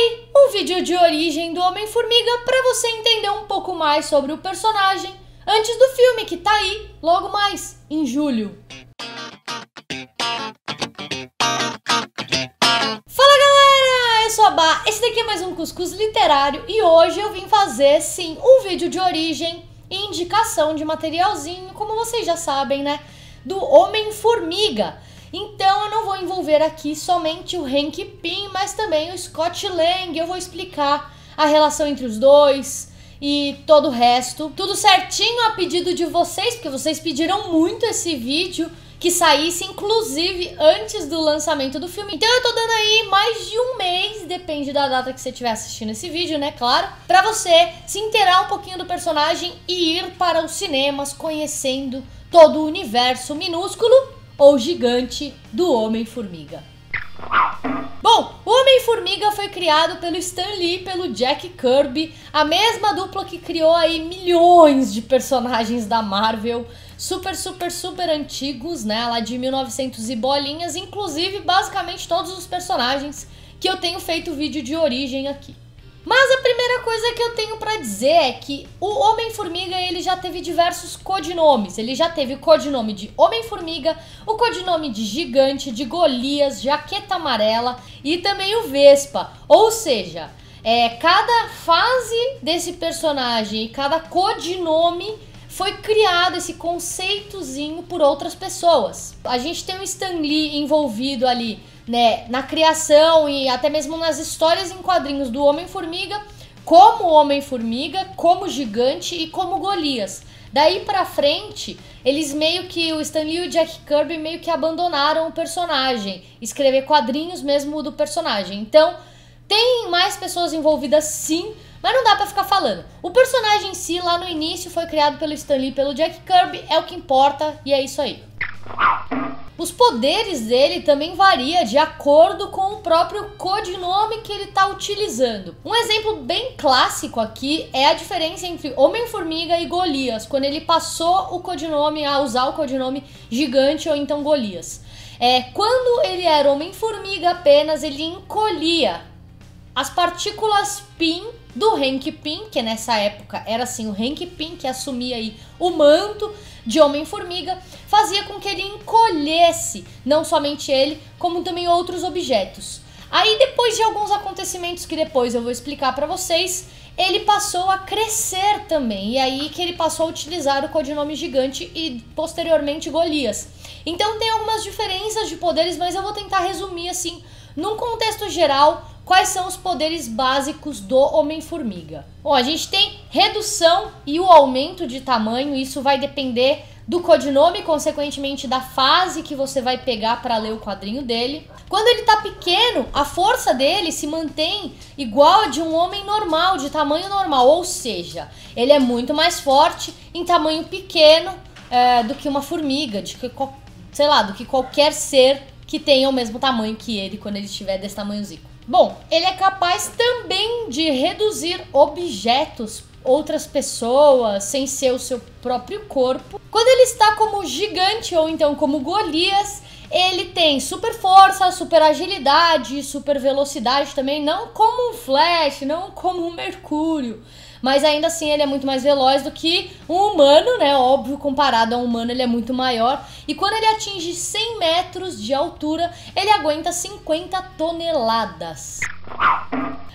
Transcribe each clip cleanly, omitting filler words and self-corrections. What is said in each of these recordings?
aí um vídeo de origem do Homem-Formiga para você entender um pouco mais sobre o personagem antes do filme que tá aí logo mais em julho. Fala galera, eu sou a Bá, esse daqui é mais um Cuscuz Literário e hoje eu vim fazer sim um vídeo de origem e indicação de materialzinho, como vocês já sabem, né, do Homem-Formiga. Então eu não vou envolver aqui somente o Hank Pym, mas também o Scott Lang. Eu vou explicar a relação entre os dois e todo o resto. Tudo certinho a pedido de vocês, porque vocês pediram muito esse vídeo que saísse, inclusive, antes do lançamento do filme. Então eu tô dando aí mais de um mês, depende da data que você estiver assistindo esse vídeo, né, claro, pra você se inteirar um pouquinho do personagem e ir para os cinemas conhecendo todo o universo minúsculo ou gigante do Homem-Formiga. Bom, o Homem-Formiga foi criado pelo Stan Lee e pelo Jack Kirby, a mesma dupla que criou aí milhões de personagens da Marvel, super antigos, né, lá de 1900 e bolinhas, inclusive basicamente todos os personagens que eu tenho feito vídeo de origem aqui. Mas a primeira coisa que eu tenho pra dizer é que o Homem-Formiga, ele já teve diversos codinomes. Ele já teve o codinome de Homem-Formiga, o codinome de Gigante, de Golias, Jaqueta Amarela e também o Vespa. Ou seja, cada fase desse personagem e cada codinome foi criado, esse conceitozinho, por outras pessoas. A gente tem o Stan Lee envolvido ali, né, na criação e até mesmo nas histórias em quadrinhos do Homem-Formiga, como Homem-Formiga, como Gigante e como Golias. Daí pra frente, eles meio que, o Stan Lee e o Jack Kirby meio que abandonaram o personagem, escrever quadrinhos mesmo do personagem. Então, tem mais pessoas envolvidas sim, mas não dá pra ficar falando. O personagem em si, lá no início, foi criado pelo Stan Lee e pelo Jack Kirby, é o que importa e é isso aí. Os poderes dele também variam de acordo com o próprio codinome que ele está utilizando. Um exemplo bem clássico aqui é a diferença entre Homem-Formiga e Golias, quando ele passou o codinome a usar o codinome Gigante ou então Golias. Quando ele era Homem-Formiga apenas, ele encolhia as partículas Pym do Hank Pym, que nessa época era assim o Hank Pym que assumia aí o manto de Homem-Formiga, fazia com que ele encolhesse, não somente ele, como também outros objetos. Aí depois de alguns acontecimentos que depois eu vou explicar pra vocês, ele passou a crescer também, e aí que ele passou a utilizar o codinome Gigante e posteriormente Golias. Então tem algumas diferenças de poderes, mas eu vou tentar resumir assim, num contexto geral, quais são os poderes básicos do Homem-Formiga. Bom, a gente tem redução e o aumento de tamanho, isso vai depender do codinome, consequentemente da fase que você vai pegar para ler o quadrinho dele. Quando ele tá pequeno, a força dele se mantém igual a de um homem normal, de tamanho normal, ou seja, ele é muito mais forte em tamanho pequeno do que uma formiga, do que qualquer ser que tenha o mesmo tamanho que ele quando ele estiver desse tamanhozinho. Bom, ele é capaz também de reduzir objetos, outras pessoas, sem ser o seu próprio corpo. Quando ele está como Gigante ou então como Golias, ele tem super força, super agilidade, super velocidade também, não como um Flash, não como um Mercúrio. Mas ainda assim ele é muito mais veloz do que um humano, né? Óbvio, comparado a um humano ele é muito maior. E quando ele atinge 100 metros de altura, ele aguenta 50 toneladas.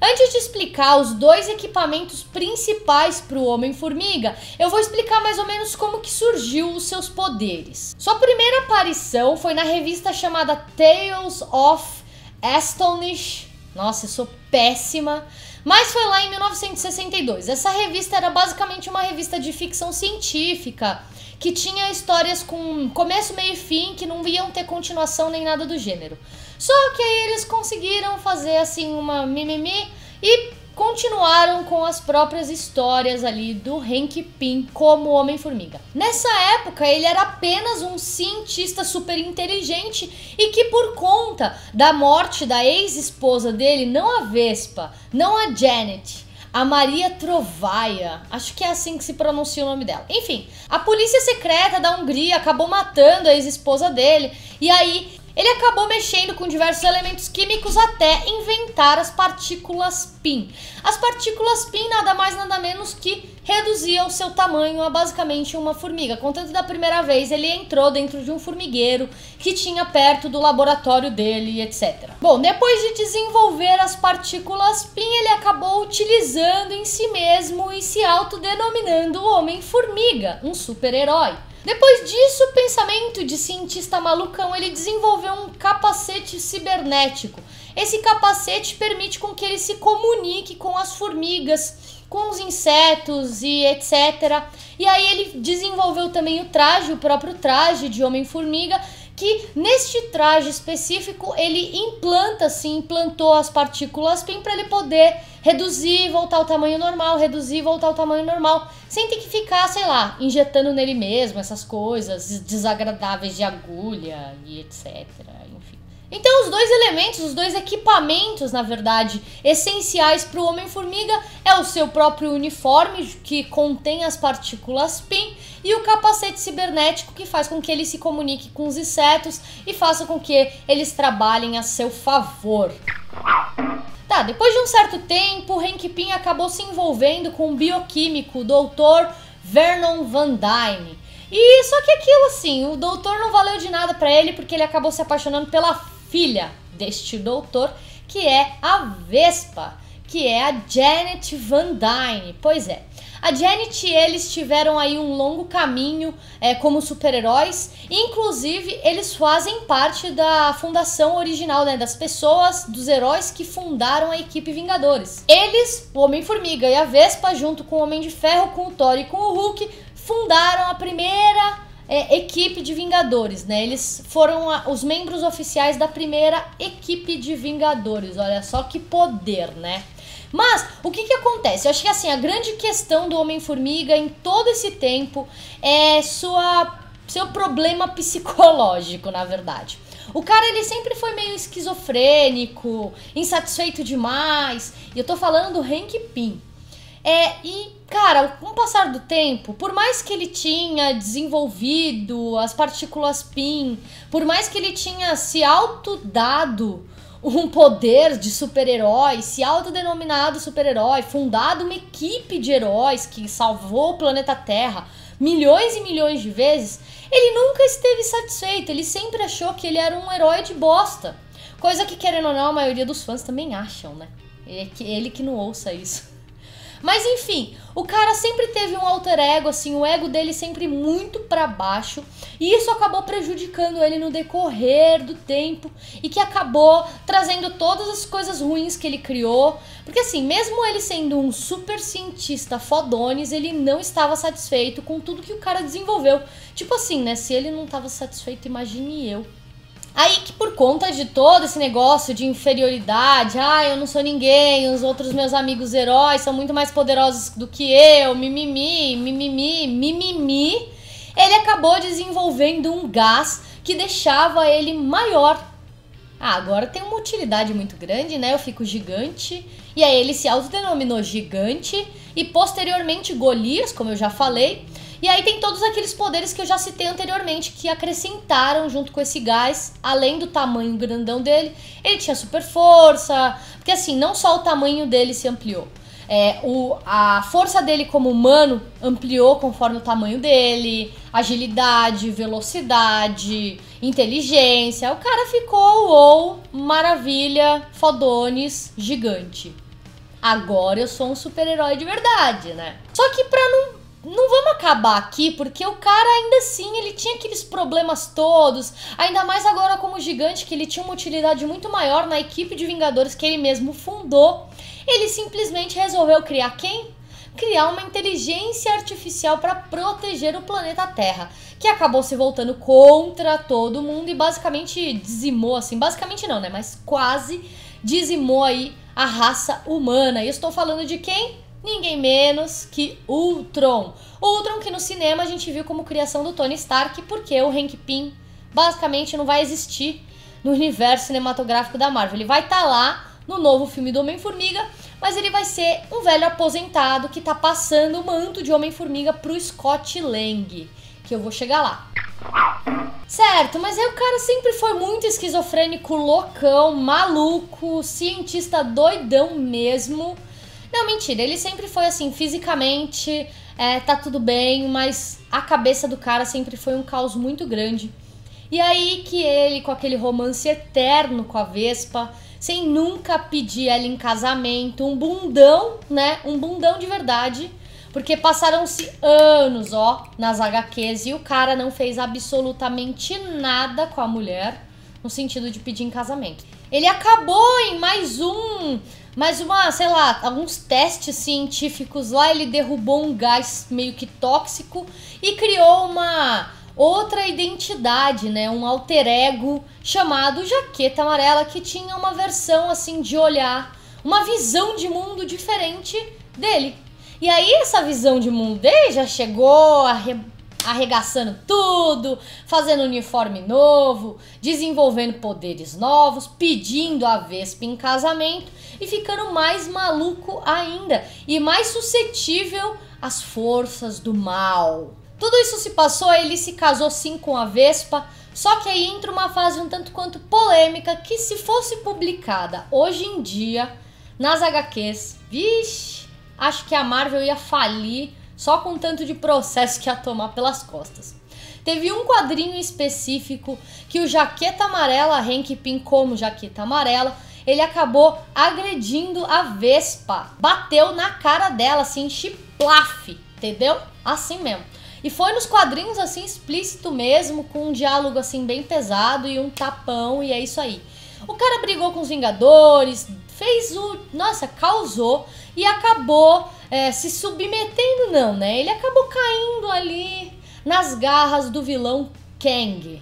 Antes de explicar os dois equipamentos principais para o Homem-Formiga, eu vou explicar mais ou menos como que surgiu os seus poderes. Sua primeira aparição foi na revista chamada Tales of Astonish. Nossa, eu sou péssima. Mas foi lá em 1962. Essa revista era basicamente uma revista de ficção científica, que tinha histórias com começo, meio e fim, que não iam ter continuação nem nada do gênero. Só que aí eles conseguiram fazer assim uma mimimi e continuaram com as próprias histórias ali do Hank Pym como Homem-Formiga. Nessa época, ele era apenas um cientista super inteligente e que por conta da morte da ex-esposa dele, não a Vespa, não a Janet, a Maria Trovaia, acho que é assim que se pronuncia o nome dela. Enfim, a polícia secreta da Hungria acabou matando a ex-esposa dele e aí Ele acabou mexendo com diversos elementos químicos até inventar as partículas PIN. As partículas PIN nada mais nada menos que reduziam o seu tamanho a basicamente uma formiga. Contanto da primeira vez ele entrou dentro de um formigueiro que tinha perto do laboratório dele, etc. Bom, depois de desenvolver as partículas PIN, ele acabou utilizando em si mesmo e se autodenominando o Homem-Formiga, um super-herói. Depois disso, o pensamento de cientista malucão, ele desenvolveu um capacete cibernético. Esse capacete permite com que ele se comunique com as formigas, com os insetos e etc. E aí ele desenvolveu também o traje, o próprio traje de Homem-Formiga, que neste traje específico ele implantou as partículas PIN para ele poder reduzir e voltar ao tamanho normal, reduzir e voltar ao tamanho normal, sem ter que ficar, sei lá, injetando nele mesmo essas coisas desagradáveis de agulha e etc, enfim. Então os dois elementos, os dois equipamentos, na verdade, essenciais para o Homem-Formiga é o seu próprio uniforme, que contém as partículas PIN, e o capacete cibernético, que faz com que ele se comunique com os insetos e faça com que eles trabalhem a seu favor. Tá, depois de um certo tempo, Hank Pym acabou se envolvendo com um bioquímico, o Dr. Vernon Van Dyne. E só que aquilo assim, o doutor não valeu de nada pra ele, porque ele acabou se apaixonando pela filha deste doutor, que é a Vespa, que é a Janet Van Dyne. Pois é, a Janet e eles tiveram aí um longo caminho como super-heróis, inclusive eles fazem parte da fundação original, né, das pessoas, dos heróis que fundaram a equipe Vingadores. Eles, o Homem-Formiga e a Vespa, junto com o Homem de Ferro, com o Thor e com o Hulk, fundaram a primeira equipe de Vingadores, né? Eles foram os membros oficiais da primeira equipe de Vingadores. Olha só que poder, né? Mas, o que acontece? Eu acho que assim, a grande questão do Homem-Formiga em todo esse tempo é seu problema psicológico, na verdade. O cara, ele sempre foi meio esquizofrênico, insatisfeito demais, e eu tô falando do Hank Pym. E, cara, com o passar do tempo, por mais que ele tinha desenvolvido as partículas PIN, por mais que ele tinha se autodado um poder de super-herói, se autodenominado super-herói, fundado uma equipe de heróis que salvou o planeta Terra milhões e milhões de vezes, ele nunca esteve satisfeito, ele sempre achou que ele era um herói de bosta. Coisa que, querendo ou não, a maioria dos fãs também acham, né? Ele que não ouça isso. Mas enfim, o cara sempre teve um alter ego, assim, o ego dele sempre muito pra baixo, e isso acabou prejudicando ele no decorrer do tempo, e que acabou trazendo todas as coisas ruins que ele criou, porque assim, mesmo ele sendo um super cientista fodones, ele não estava satisfeito com tudo que o cara desenvolveu. Tipo assim, né, se ele não estava satisfeito, imagine eu. Aí que por conta de todo esse negócio de inferioridade, eu não sou ninguém, os outros meus amigos heróis são muito mais poderosos do que eu, mimimi, ele acabou desenvolvendo um gás que deixava ele maior. Agora tem uma utilidade muito grande, né? Eu fico gigante. E aí ele se autodenominou gigante e posteriormente Golias, como eu já falei. E aí tem todos aqueles poderes que eu já citei anteriormente, que acrescentaram junto com esse gás, além do tamanho grandão dele. Ele tinha super força, porque assim, não só o tamanho dele se ampliou. A força dele como humano ampliou conforme o tamanho dele, agilidade, velocidade, inteligência. O cara ficou, maravilha, fodones, gigante. Agora eu sou um super-herói de verdade, né? Só que pra não vamos acabar aqui, porque o cara ainda assim, ele tinha aqueles problemas todos, ainda mais agora como gigante, que ele tinha uma utilidade muito maior na equipe de Vingadores que ele mesmo fundou. Ele simplesmente resolveu criar quem? Criar uma inteligência artificial para proteger o planeta Terra, que acabou se voltando contra todo mundo e basicamente dizimou, assim, basicamente não, né, mas quase dizimou aí a raça humana. E eu estou falando de quem? Ninguém menos que Ultron. Ultron que no cinema a gente viu como criação do Tony Stark, porque o Hank Pym basicamente não vai existir no universo cinematográfico da Marvel. Ele vai estar lá no novo filme do Homem-Formiga, mas ele vai ser um velho aposentado que tá passando o manto de Homem-Formiga pro Scott Lang, que eu vou chegar lá. Certo, mas aí o cara sempre foi muito esquizofrênico, loucão, maluco, cientista doidão mesmo. Não, mentira, ele sempre foi assim, fisicamente, tá tudo bem, mas a cabeça do cara sempre foi um caos muito grande. E aí que ele, com aquele romance eterno com a Vespa, sem nunca pedir ela em casamento, um bundão, né, um bundão de verdade, porque passaram-se anos, ó, nas HQs e o cara não fez absolutamente nada com a mulher, no sentido de pedir em casamento. Ele acabou em mais uma, sei lá, alguns testes científicos lá, ele derrubou um gás meio que tóxico e criou uma outra identidade, né, um alter ego chamado Jaqueta Amarela, que tinha uma versão assim de olhar, uma visão de mundo diferente dele. E aí essa visão de mundo dele já chegou arregaçando tudo, fazendo uniforme novo, desenvolvendo poderes novos, pedindo a Vespa em casamento e ficando mais maluco ainda e mais suscetível às forças do mal. Tudo isso se passou, ele se casou sim com a Vespa, só que aí entra uma fase um tanto quanto polêmica que se fosse publicada hoje em dia nas HQs, vixe, acho que a Marvel ia falir só com tanto de processo que ia tomar pelas costas. Teve um quadrinho específico que o Jaqueta Amarela, Hank Pym como Jaqueta Amarela, ele acabou agredindo a Vespa. Bateu na cara dela, assim, chiplaf, entendeu? Assim mesmo. E foi nos quadrinhos, assim, explícito mesmo, com um diálogo, assim, bem pesado e um tapão, e é isso aí. O cara brigou com os Vingadores, nossa, causou e acabou se submetendo, não, né? Ele acabou caindo ali nas garras do vilão Kang.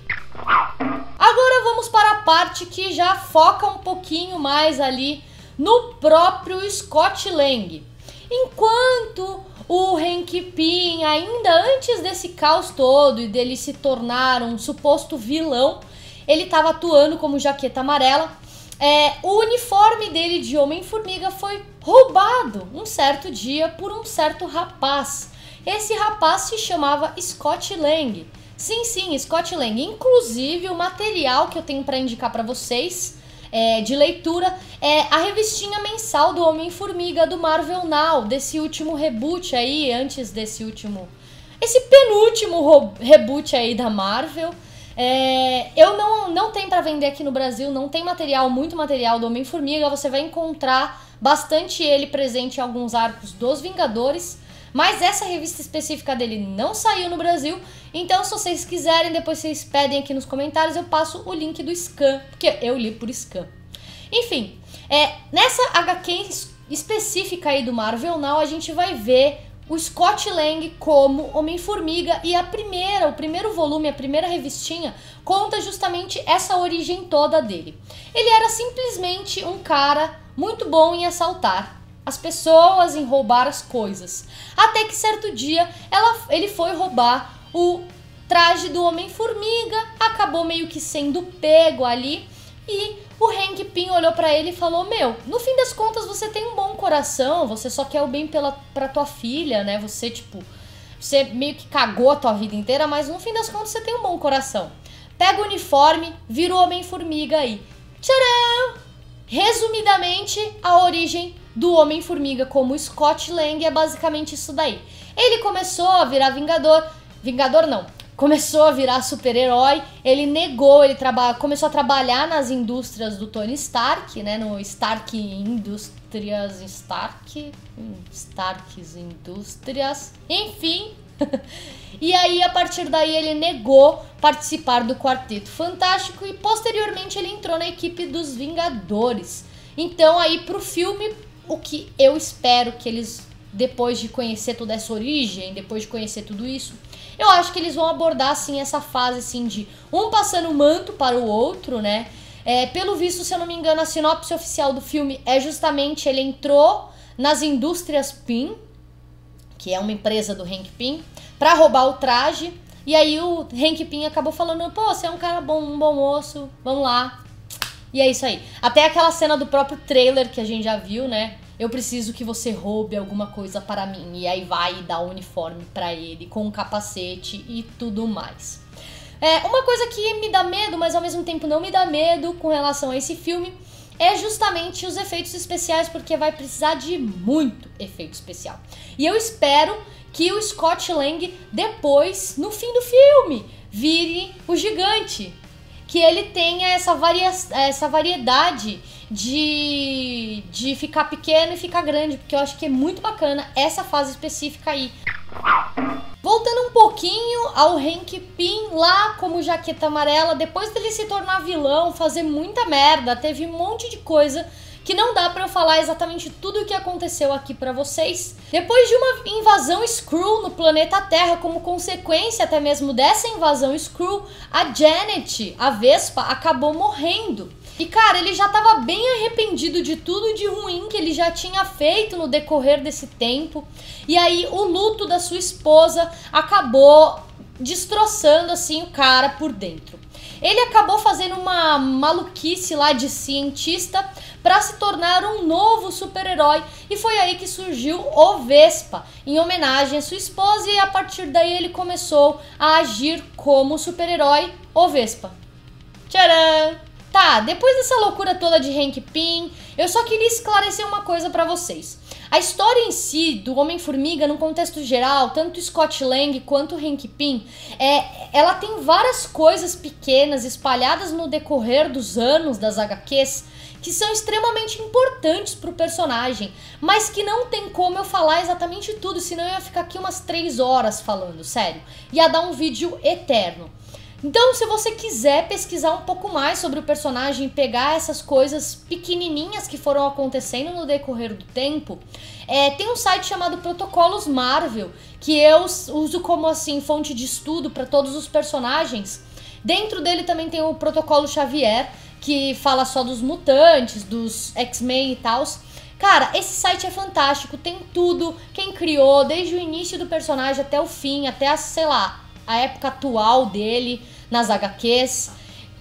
Agora vamos para a parte que já foca um pouquinho mais ali no próprio Scott Lang. Enquanto o Hank Pym, ainda antes desse caos todo e dele se tornar um suposto vilão, ele estava atuando como Jaqueta Amarela. O uniforme dele de Homem-Formiga foi roubado um certo dia por um certo rapaz. Esse rapaz se chamava Scott Lang. Sim, Scott Lang. Inclusive, o material que eu tenho para indicar para vocês de leitura é a revistinha mensal do Homem-Formiga do Marvel Now, desse último reboot aí, antes desse último... esse penúltimo reboot aí da Marvel. Eu não tenho pra vender aqui no Brasil, não tem muito material do Homem-Formiga, você vai encontrar bastante ele presente em alguns arcos dos Vingadores, mas essa revista específica dele não saiu no Brasil, então se vocês quiserem, depois vocês pedem aqui nos comentários, eu passo o link do scan, porque eu li por scan. Enfim, nessa HQ específica aí do Marvel Now, a gente vai ver o Scott Lang como Homem-Formiga e o primeiro volume, a primeira revistinha, conta justamente essa origem toda dele. Ele era simplesmente um cara muito bom em assaltar as pessoas, em roubar as coisas. Até que certo dia ele foi roubar o traje do Homem-Formiga, acabou meio que sendo pego ali e o Hank Pym olhou pra ele e falou: meu, no fim das contas você tem um bom coração, você só quer o bem pra tua filha, né? Você meio que cagou a tua vida inteira, mas no fim das contas você tem um bom coração. Pega o uniforme, vira o Homem-Formiga aí. Tcharam! Resumidamente, a origem do Homem-Formiga como Scott Lang é basicamente isso daí. Ele começou a virar começou a virar super-herói, ele negou, começou a trabalhar nas indústrias do Tony Stark, né, no Stark Indústrias, Starks Indústrias, enfim. E aí, a partir daí, ele negou participar do Quarteto Fantástico e, posteriormente, ele entrou na equipe dos Vingadores. Então, aí, pro filme, o que eu espero que eles, depois de conhecer toda essa origem, depois de conhecer tudo isso, eu acho que eles vão abordar, assim, essa fase, assim, de um passando o manto para o outro, né? Pelo visto, se eu não me engano, a sinopse oficial do filme é justamente ele entrou nas indústrias Pym, que é uma empresa do Hank Pym, pra roubar o traje. E aí o Hank Pym acabou falando: pô, você é um cara bom, um bom moço, vamos lá. E é isso aí. Até aquela cena do próprio trailer que a gente já viu, né? eu preciso que você roube alguma coisa para mim. E aí vai e dá o uniforme pra ele, com o capacete e tudo mais. Uma coisa que me dá medo, mas ao mesmo tempo não me dá medo com relação a esse filme, é justamente os efeitos especiais, porque vai precisar de muito efeito especial. E eu espero que o Scott Lang depois, no fim do filme, vire o gigante. Que ele tenha essa variedade de ficar pequeno e ficar grande, porque eu acho que é muito bacana essa fase específica aí. Voltando um pouquinho ao Hank Pym lá como Jaqueta Amarela, depois dele se tornar vilão, fazer muita merda, teve um monte de coisa que não dá pra eu falar exatamente tudo o que aconteceu aqui pra vocês. Depois de uma invasão Skrull no planeta Terra, como consequência até mesmo dessa invasão Skrull, a Janet, a Vespa, acabou morrendo. E cara, ele já tava bem arrependido de tudo de ruim que ele já tinha feito no decorrer desse tempo. E aí o luto da sua esposa acabou destroçando assim o cara por dentro. Ele acabou fazendo uma maluquice lá de cientista para se tornar um novo super-herói. E foi aí que surgiu o Vespa, em homenagem à sua esposa. E a partir daí ele começou a agir como super-herói, o Vespa. Tcharam! Tá, depois dessa loucura toda de Hank Pym, eu só queria esclarecer uma coisa pra vocês. A história em si do Homem-Formiga, no contexto geral, tanto Scott Lang quanto Hank Pym, ela tem várias coisas pequenas espalhadas no decorrer dos anos das HQs que são extremamente importantes pro personagem, mas que não tem como eu falar exatamente tudo, senão eu ia ficar aqui umas 3 horas falando, sério. Ia dar um vídeo eterno. Então, se você quiser pesquisar um pouco mais sobre o personagem e pegar essas coisas pequenininhas que foram acontecendo no decorrer do tempo, tem um site chamado Protocolos Marvel, que eu uso como assim fonte de estudo para todos os personagens. Dentro dele também tem o Protocolo Xavier, que fala só dos mutantes, dos X-Men e tal. Cara, esse site é fantástico, tem tudo, quem criou, desde o início do personagem até o fim, até, sei lá, a época atual dele nas HQs.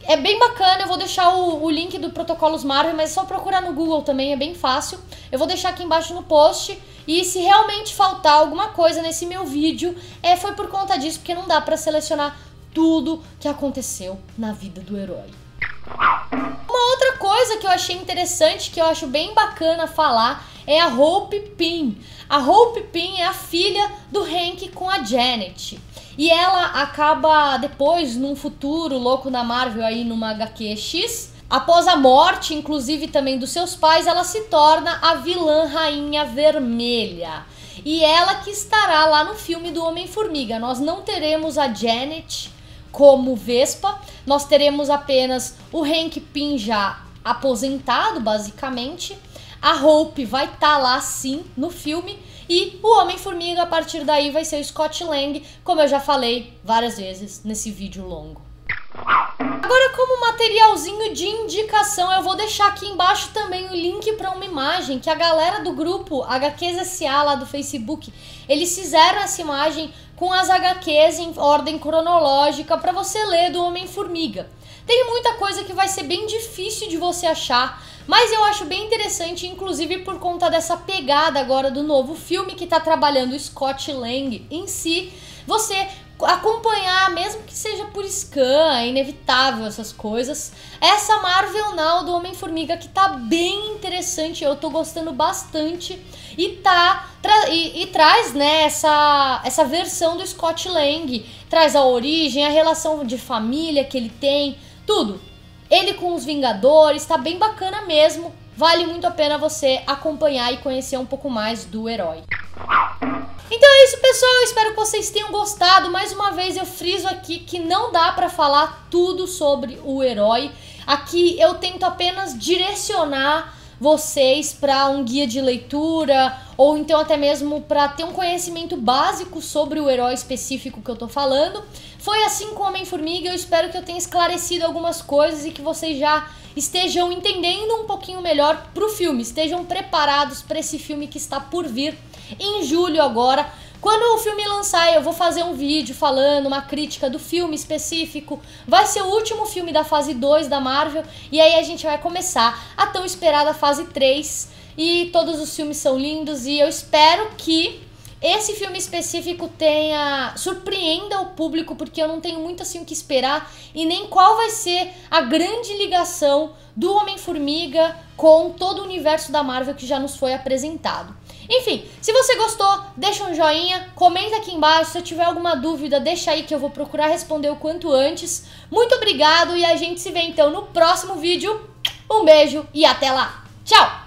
É bem bacana, eu vou deixar o link do Protocolos Marvel, mas é só procurar no Google também, é bem fácil. Eu vou deixar aqui embaixo no post, e se realmente faltar alguma coisa nesse meu vídeo, foi por conta disso, porque não dá pra selecionar tudo que aconteceu na vida do herói. Uma outra coisa que eu achei interessante, que eu acho bem bacana falar, é a Hope Pym. A Hope Pym é a filha do Hank com a Janet. E ela acaba depois, num futuro louco da Marvel, aí numa HQ X, após a morte, inclusive também dos seus pais, ela se torna a vilã Rainha Vermelha. E ela que estará lá no filme do Homem-Formiga. Nós não teremos a Janet como Vespa, nós teremos apenas o Hank Pym já aposentado, basicamente. A Hope vai estar lá sim no filme. E o Homem-Formiga, a partir daí, vai ser o Scott Lang, como eu já falei várias vezes nesse vídeo longo. Agora, como materialzinho de indicação, eu vou deixar aqui embaixo também o link para uma imagem que a galera do grupo HQs SA lá do Facebook, eles fizeram essa imagem com as HQs em ordem cronológica para você ler do Homem-Formiga. Tem muita coisa que vai ser bem difícil de você achar, mas eu acho bem interessante, inclusive por conta dessa pegada agora do novo filme que tá trabalhando o Scott Lang em si, você acompanhar, mesmo que seja por scan, é inevitável essas coisas, essa Marvel Now do Homem-Formiga que tá bem interessante, eu tô gostando bastante e traz, né, essa versão do Scott Lang, traz a origem, a relação de família que ele tem, tudo. Ele com os Vingadores, tá bem bacana mesmo, vale muito a pena você acompanhar e conhecer um pouco mais do herói. Então é isso, pessoal, eu espero que vocês tenham gostado. Mais uma vez eu friso aqui que não dá pra falar tudo sobre o herói. Aqui eu tento apenas direcionar vocês para um guia de leitura, ou então até mesmo para ter um conhecimento básico sobre o herói específico que eu tô falando. Foi assim com o Homem-Formiga, eu espero que eu tenha esclarecido algumas coisas e que vocês já estejam entendendo um pouquinho melhor pro filme, estejam preparados para esse filme que está por vir em julho agora. Quando o filme lançar, eu vou fazer um vídeo falando uma crítica do filme específico. Vai ser o último filme da fase 2 da Marvel. E aí a gente vai começar a tão esperada fase 3. e todos os filmes são lindos e eu espero que esse filme específico surpreenda o público, porque eu não tenho muito assim o que esperar e nem qual vai ser a grande ligação do Homem-Formiga com todo o universo da Marvel que já nos foi apresentado. Enfim, se você gostou, deixa um joinha, comenta aqui embaixo, se eu tiver alguma dúvida, deixa aí que eu vou procurar responder o quanto antes. Muito obrigado e a gente se vê então no próximo vídeo. Um beijo e até lá. Tchau!